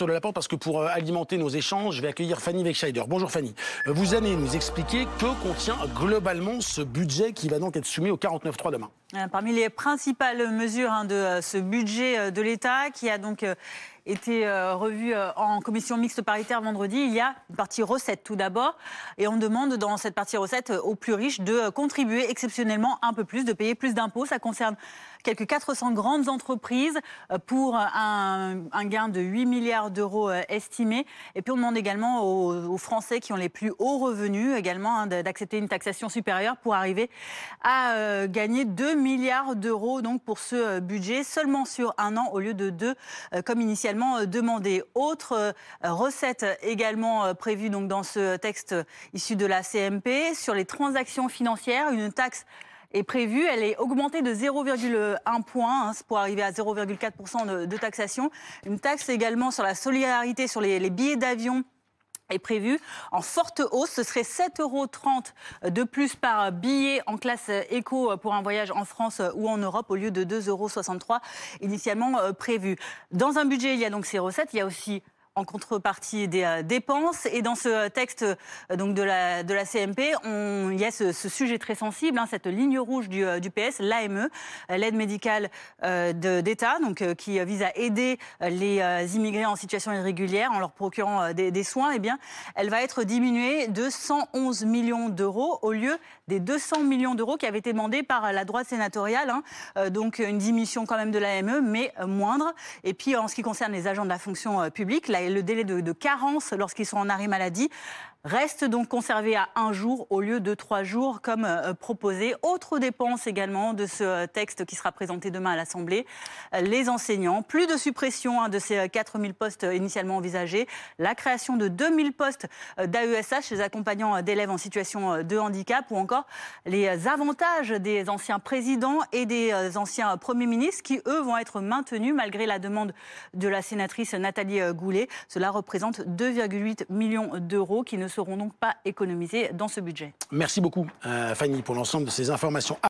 de la porte parce que pour alimenter nos échanges, je vais accueillir Fanny Wegscheider. Bonjour Fanny. Vous allez nous expliquer que contient globalement ce budget qui va donc être soumis au 49.3 demain. Parmi les principales mesures de ce budget de l'État qui a donc été revu en commission mixte paritaire vendredi, il y a une partie recettes tout d'abord. Et on demande dans cette partie recettes aux plus riches de contribuer exceptionnellement un peu plus, de payer plus d'impôts. Ça concerne quelques 400 grandes entreprises pour un gain de 8 milliards d'euros estimé. Et puis on demande également aux Français qui ont les plus hauts revenus également d'accepter une taxation supérieure pour arriver à gagner 2 milliards d'euros donc pour ce budget, seulement sur un an au lieu de 2 comme initialement demandé. Autre recette également prévue donc dans ce texte issu de la CMP sur les transactions financières, une taxe est prévue, elle est augmentée de 0,1 point pour arriver à 0,4% de taxation. Une taxe également sur la solidarité sur les billets d'avion est prévue en forte hausse. Ce serait 7,30 € de plus par billet en classe éco pour un voyage en France ou en Europe au lieu de 2,63 € initialement prévu. Dans un budget, il y a donc ces recettes, il y a aussi en contrepartie des dépenses. Et dans ce texte donc de la CMP, il y a ce sujet très sensible, cette ligne rouge du PS, l'AME, l'aide médicale d'État, donc qui vise à aider les immigrés en situation irrégulière en leur procurant des soins. Eh bien, elle va être diminuée de 111 millions d'euros au lieu des 200 millions d'euros qui avaient été demandés par la droite sénatoriale. Donc une diminution quand même de l'AME, mais moindre. Et puis en ce qui concerne les agents de la fonction publique, le délai de carence lorsqu'ils sont en arrêt maladie reste donc conservé à 1 jour au lieu de 3 jours comme proposé. Autre dépense également de ce texte qui sera présenté demain à l'Assemblée, les enseignants. Plus de suppression de ces 4000 postes initialement envisagés. La création de 2000 postes d'AESH, les accompagnants d'élèves en situation de handicap, ou encore les avantages des anciens présidents et des anciens premiers ministres qui, eux, vont être maintenus malgré la demande de la sénatrice Nathalie Goulet. Cela représente 2,8 millions d'euros qui ne seront donc pas économisés dans ce budget. Merci beaucoup Fanny pour l'ensemble de ces informations.